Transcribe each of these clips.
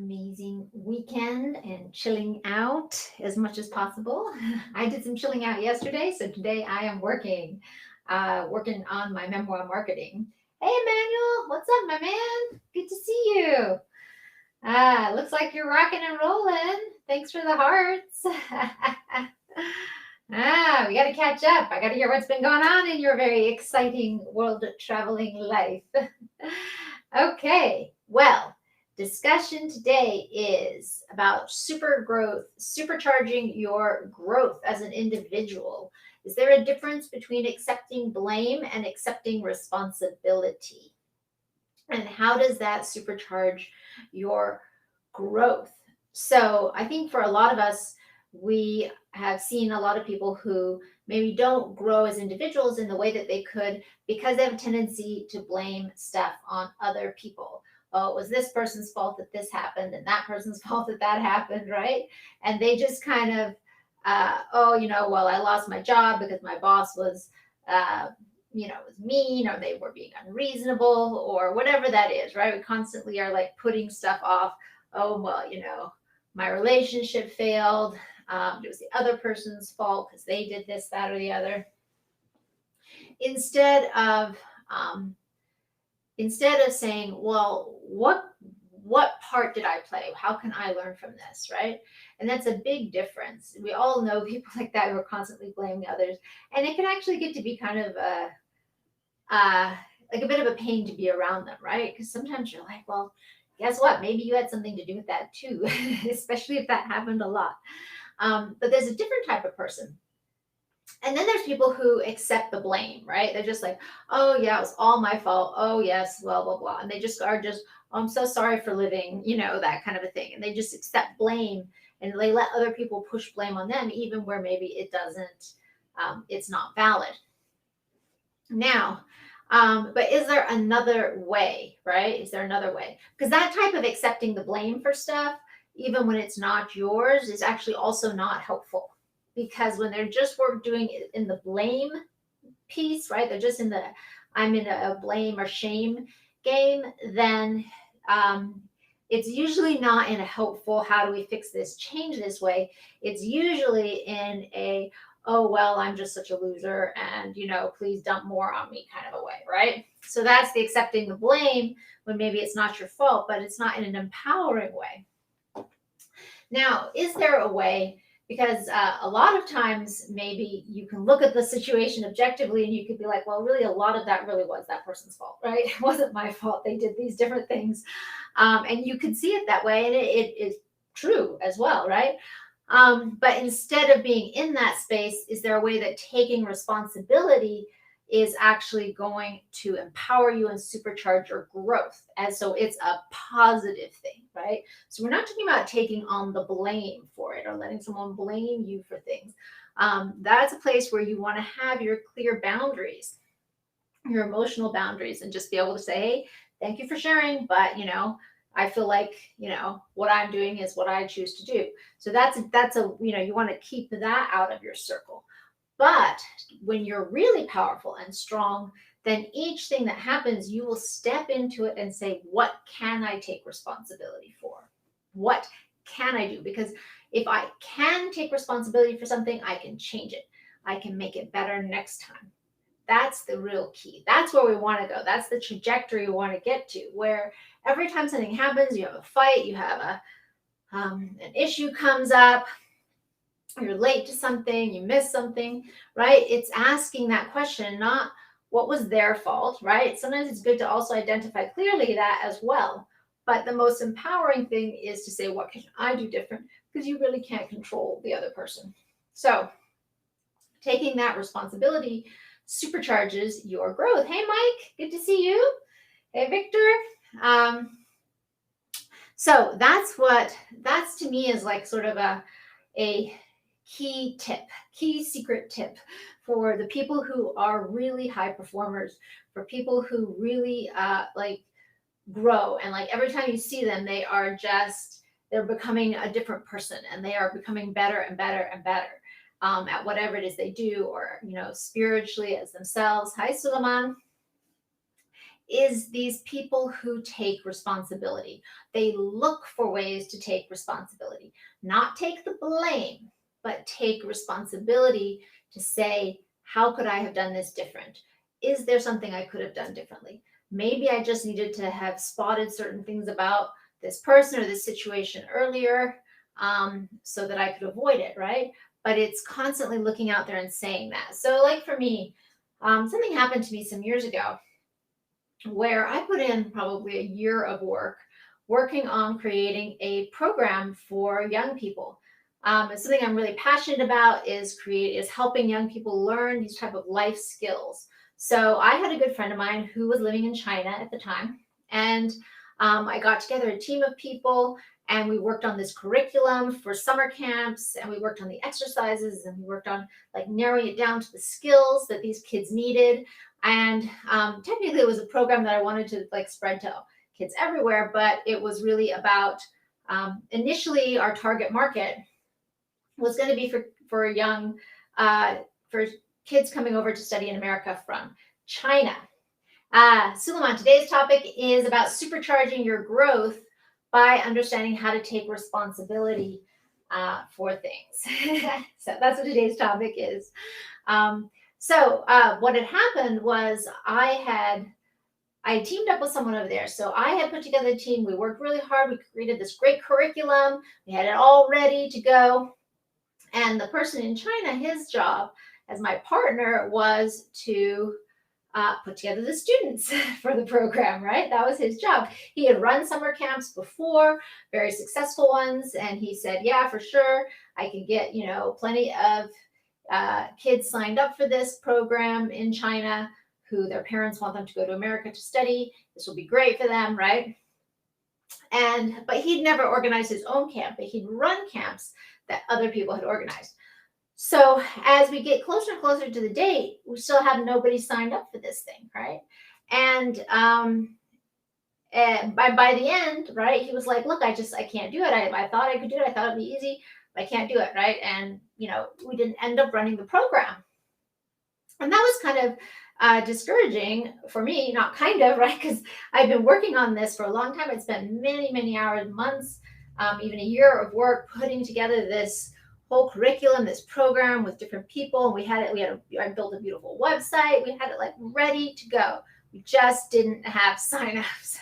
amazing weekend and chilling out as much as possible. I did some chilling out yesterday, so today I am working on my memoir marketing. Hey, Emmanuel, what's up, my man? Good to see you. Looks like you're rocking and rolling. Thanks for the hearts. We got to catch up. I got to hear what's been going on in your very exciting world traveling life. Okay, well, discussion today is about super growth, supercharging your growth as an individual. Is there a difference between accepting blame and accepting responsibility? And how does that supercharge your growth? So I think for a lot of us, we have seen a lot of people who maybe don't grow as individuals in the way that they could because they have a tendency to blame stuff on other people. Oh, it was this person's fault that this happened and that person's fault that that happened, right? And they just kind of, well, I lost my job because my boss was, was mean or they were being unreasonable or whatever that is, right? We constantly are like putting stuff off. Oh, well, my relationship failed. It was the other person's fault because they did this, that, or the other. Instead of saying, well, what part did I play? How can I learn from this, right? And that's a big difference. We all know people like that who are constantly blaming others, and it can actually get to be kind of like a bit of a pain to be around them, right? Because sometimes you're like, well, guess what? Maybe you had something to do with that too, especially if that happened a lot. But there's a different type of person. And then there's people who accept the blame, right? They're just like, oh, yeah, it was all my fault. Oh, yes, blah, blah, blah. And they just are just, oh, I'm so sorry for living, that kind of a thing. And they just accept blame and they let other people push blame on them, even where maybe it doesn't, it's not valid. Now, but is there another way, right? Is there another way? Because that type of accepting the blame for stuff, even when it's not yours, is actually also not helpful. Because when they're just doing it in the blame piece, right? They're just I'm in a blame or shame game, then it's usually not in a helpful, how do we fix this, change this way. It's usually in a, oh, well, I'm just such a loser and, please dump more on me kind of a way, right? So that's the accepting the blame when maybe it's not your fault, but it's not in an empowering way. Now, is there a way, because a lot of times maybe you can look at the situation objectively and you could be like, well, really a lot of that really was that person's fault, right? It wasn't my fault. They did these different things. And you could see it that way, and it is true as well, right? But instead of being in that space, is there a way that taking responsibility is actually going to empower you and supercharge your growth? And so it's a positive thing, right? So we're not talking about taking on the blame for it or letting someone blame you for things. That's a place where you want to have your clear boundaries, your emotional boundaries, and just be able to say, hey, thank you for sharing, but I feel like, what I'm doing is what I choose to do. So that's a, you want to keep that out of your circle. But when you're really powerful and strong, then each thing that happens, you will step into it and say, what can I take responsibility for? What can I do? Because if I can take responsibility for something, I can change it. I can make it better next time. That's the real key. That's where we want to go. That's the trajectory we want to get to, where every time something happens, you have a fight, you have an issue comes up, you're late to something, you miss something, right? It's asking that question, not what was their fault, right? Sometimes it's good to also identify clearly that as well. But the most empowering thing is to say, what can I do different? Because you really can't control the other person. So taking that responsibility supercharges your growth. Hey, Mike, good to see you. Hey, Victor. So that's to me is like sort of a key secret tip for the people who are really high performers, for people who really grow, and like every time you see them, they're becoming a different person, and they are becoming better and better and better at whatever it is they do, or spiritually as themselves. Hi, Suleiman. is these people who take responsibility. They look for ways to take responsibility, not take the blame, but take responsibility to say, how could I have done this different? Is there something I could have done differently? Maybe I just needed to have spotted certain things about this person or this situation earlier, so that I could avoid it, right? But it's constantly looking out there and saying that. So, like for me, something happened to me some years ago where I put in probably a year of work working on creating a program for young people. It's something I'm really passionate about is helping young people learn these type of life skills. So I had a good friend of mine who was living in China at the time, and I got together a team of people, and we worked on this curriculum for summer camps, and we worked on the exercises, and we worked on like narrowing it down to the skills that these kids needed. And technically, it was a program that I wanted to like spread to kids everywhere, but it was really about initially our target market was going to be for young for kids coming over to study in America from China. Suleiman, today's topic is about supercharging your growth by understanding how to take responsibility for things. So that's what today's topic is. What had happened was I teamed up with someone over there. So I had put together a team. We worked really hard. We created this great curriculum. We had it all ready to go. And the person in China, his job as my partner was to put together the students for the program, right? That was his job. He had run summer camps before, very successful ones. And he said, yeah, for sure, I can get, plenty of kids signed up for this program in China who their parents want them to go to America to study. This will be great for them, right? But he'd never organized his own camp, but he'd run camps that other people had organized. So as we get closer and closer to the date, we still have nobody signed up for this thing, right? And by the end, right, he was like, look, I can't do it. I thought I could do it. I thought it'd be easy, but I can't do it, right? And, we didn't end up running the program. And that was kind of discouraging for me, not kind of, right? Because I've been working on this for a long time. I'd spent many, many hours, months, even a year of work putting together this whole curriculum, this program with different people. And I built a beautiful website. We had it like ready to go. We just didn't have signups.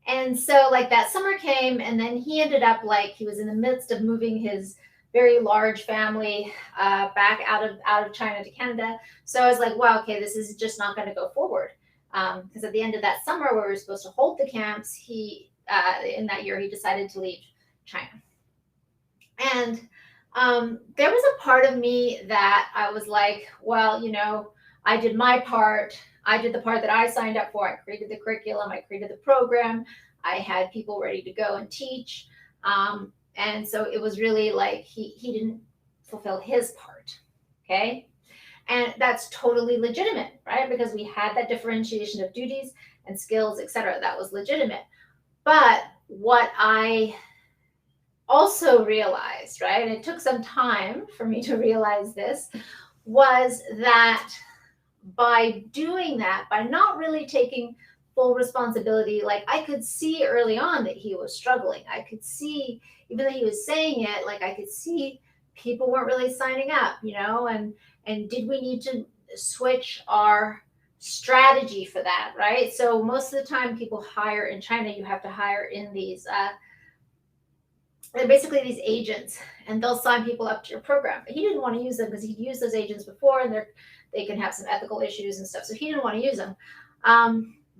And so like that summer came, and then he ended up like he was in the midst of moving his very large family back out of China to Canada. So I was like, wow, okay, this is just not going to go forward. Because at the end of that summer where we were supposed to hold the camps, in that year he decided to leave China. And there was a part of me that I was like, well, I did my part. I did the part that I signed up for. I created the curriculum. I created the program. I had people ready to go and teach. And so it was really like he didn't fulfill his part. Okay. And that's totally legitimate, right? Because we had that differentiation of duties and skills, etc. That was legitimate. But what I also realized, right, and it took some time for me to realize this, was that by doing that, by not really taking full responsibility, like I could see early on that he was struggling. I could see, even though he was saying it, like I could see people weren't really signing up, and did we need to switch our strategy for that, right? So most of the time people hire in China, you have to hire in these they're basically these agents, and they'll sign people up to your program. But he didn't want to use them because he'd used those agents before, and they can have some ethical issues and stuff. So he didn't want to use them.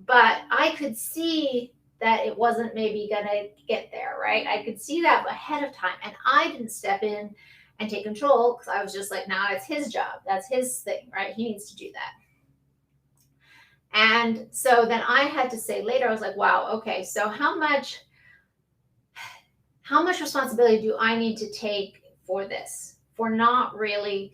But I could see that it wasn't maybe going to get there, right? I could see that ahead of time, and I didn't step in and take control because I was just like, nah, it's his job. That's his thing, right? He needs to do that. And so then I had to say later, I was like, wow, okay, so how much responsibility do I need to take for this, for not really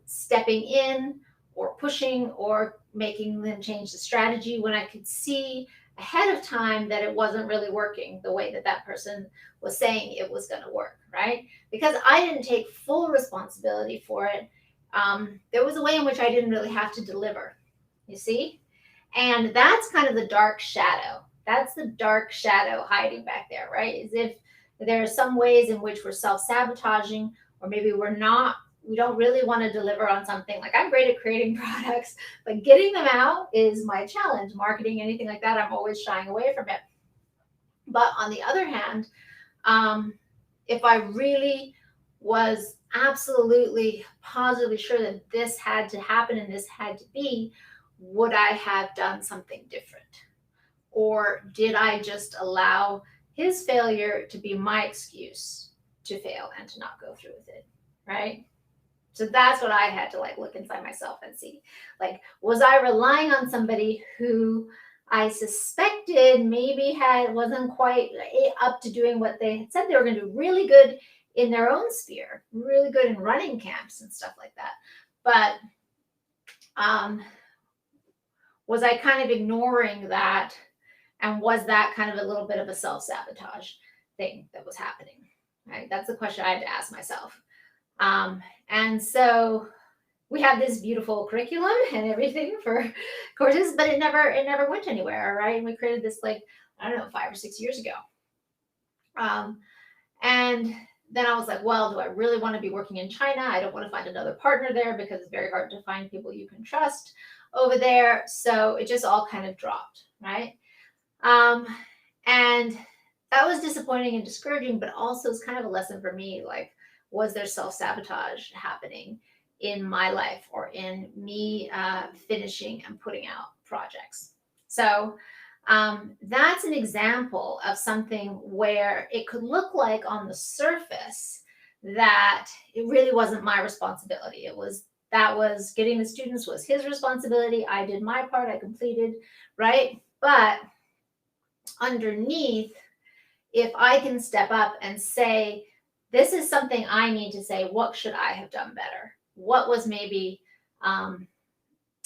stepping in or pushing or making them change the strategy when I could see ahead of time that it wasn't really working the way that that person was saying it was going to work, right? Because I didn't take full responsibility for it. there was a way in which I didn't really have to deliver, you see? And that's kind of the dark shadow. That's the dark shadow hiding back there, right? As if there are some ways in which we're self-sabotaging, or maybe we don't really want to deliver on something. Like, I'm great at creating products, but getting them out is my challenge. Marketing, anything like that, I'm always shying away from it. But on the other hand, if I really was absolutely positively sure that this had to happen and this had to be, would I have done something different? Or did I just allow his failure to be my excuse to fail and to not go through with it? Right? So that's what I had to like look inside myself and see. Like, was I relying on somebody who I suspected maybe wasn't quite up to doing what they had said they were going to do, really good in their own sphere, really good in running camps and stuff like that. But was I kind of ignoring that? And was that kind of a little bit of a self-sabotage thing that was happening? Right? That's the question I had to ask myself. And so we have this beautiful curriculum and everything for courses, but it never went anywhere, right? And we created this, like, I don't know, 5 or 6 years ago. And then I was like, well, do I really want to be working in China? I don't want to find another partner there because it's very hard to find people you can trust over there. So it just all kind of dropped, right? And that was disappointing and discouraging, but also it's kind of a lesson for me. Like, was there self-sabotage happening in my life or in me finishing and putting out projects? So that's an example of something where it could look like on the surface that it really wasn't my responsibility. That was getting the students was his responsibility. I did my part, I completed, right? But underneath, if I can step up and say, this is something I need to say, what should I have done better? What was maybe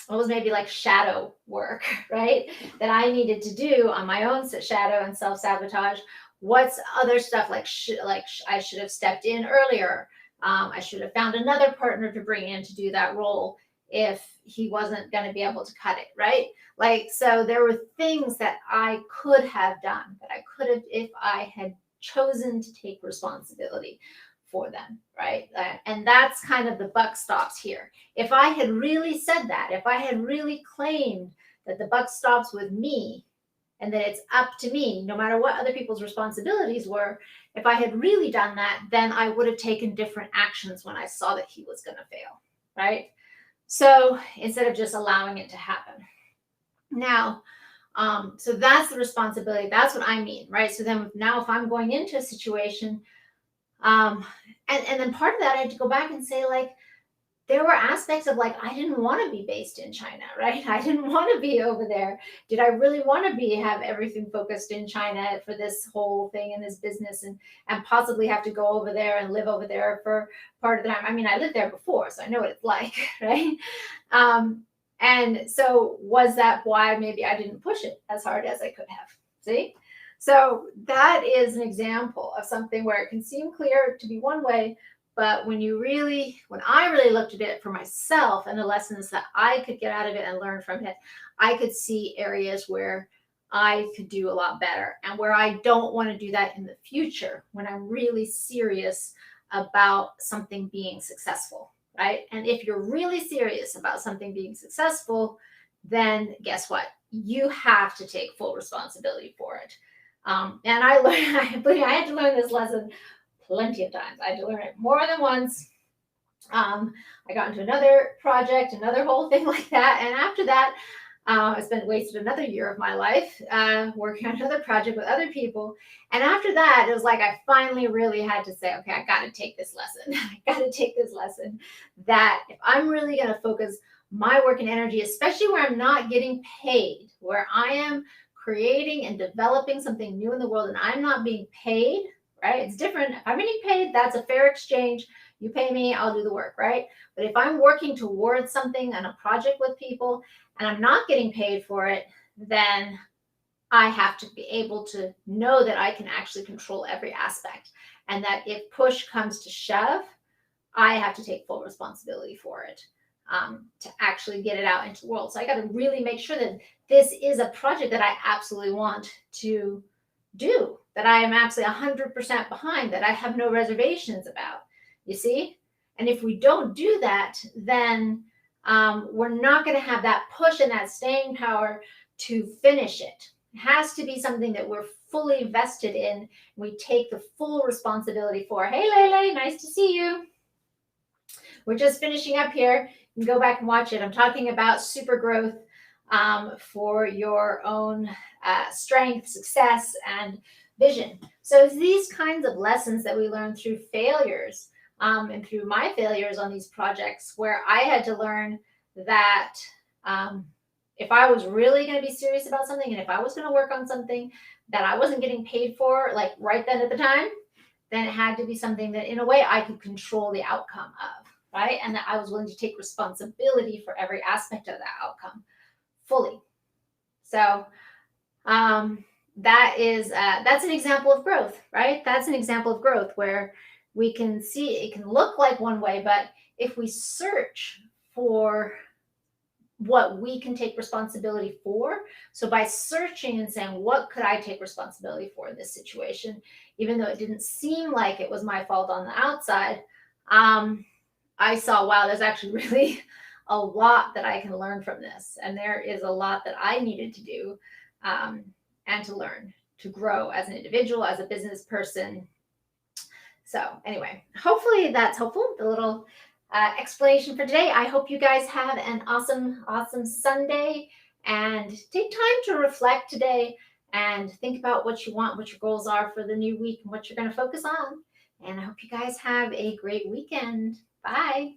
like shadow work, right? That I needed to do on my own shadow and self-sabotage. What's other stuff like I should have stepped in earlier. I should have found another partner to bring in to do that role if he wasn't going to be able to cut it, right? Like, so there were things that I could have done, that I could have, if I had chosen to take responsibility for them, right? And that's kind of the buck stops here. If I had really said that, if I had really claimed that the buck stops with me and that it's up to me, no matter what other people's responsibilities were, if I had really done that, then I would have taken different actions when I saw that he was going to fail, right? So instead of just allowing it to happen. Now, so that's the responsibility. That's what I mean, right? So then now if I'm going into a situation, and then part of that, I had to go back and say, like, there were aspects of like, I didn't want to be based in China, right? I didn't want to be over there. Did I really want to have everything focused in China for this whole thing and this business and possibly have to go over there and live over there for part of the time? I mean, I lived there before, so I know what it's like, right? And so was that why maybe I didn't push it as hard as I could have? See? So that is an example of something where it can seem clear to be one way, but when I really looked at it for myself and the lessons that I could get out of it and learn from it, I could see areas where I could do a lot better and where I don't want to do that in the future when I'm really serious about something being successful, right? And if you're really serious about something being successful, then guess what? You have to take full responsibility for it. And I had to learn this lesson plenty of times. I had to learn it more than once. I got into another project, another whole thing like that. And after that, I wasted another year of my life working on another project with other people. And after that, it was like I finally really had to say, okay, I got to take this lesson. I got to take this lesson that if I'm really going to focus my work and energy, especially where I'm not getting paid, where I am creating and developing something new in the world and I'm not being paid, right? It's different. If I'm getting paid, that's a fair exchange. You pay me, I'll do the work, right? But if I'm working towards something and a project with people and I'm not getting paid for it, then I have to be able to know that I can actually control every aspect. And that if push comes to shove, I have to take full responsibility for it to actually get it out into the world. So I got to really make sure that this is a project that I absolutely want to do, that I am absolutely 100% behind, that I have no reservations about. You see? And if we don't do that, then we're not going to have that push and that staying power to finish it. It has to be something that we're fully vested in. We take the full responsibility for. Hey, Lele, nice to see you. We're just finishing up here. You can go back and watch it. I'm talking about super growth for your own strength, success, and vision. So these kinds of lessons that we learn through failures and through my failures on these projects, where I had to learn that if I was really going to be serious about something, and if I was going to work on something that I wasn't getting paid for, like right then at the time, then it had to be something that in a way I could control the outcome of, right? And that I was willing to take responsibility for every aspect of that outcome fully. So that's an example of growth, right? That's an example of growth where we can see it can look like one way, but if we search for what we can take responsibility for, so by searching and saying, what could I take responsibility for in this situation, even though it didn't seem like it was my fault on the outside, I saw, wow, there's actually really a lot that I can learn from this. And there is a lot that I needed to do and to learn to grow as an individual, as a business person. So anyway, hopefully that's helpful, the little explanation for today. I hope you guys have an awesome Sunday, and take time to reflect today and think about what you want, what your goals are for the new week, and what you're going to focus on. And I hope you guys have a great weekend. Bye.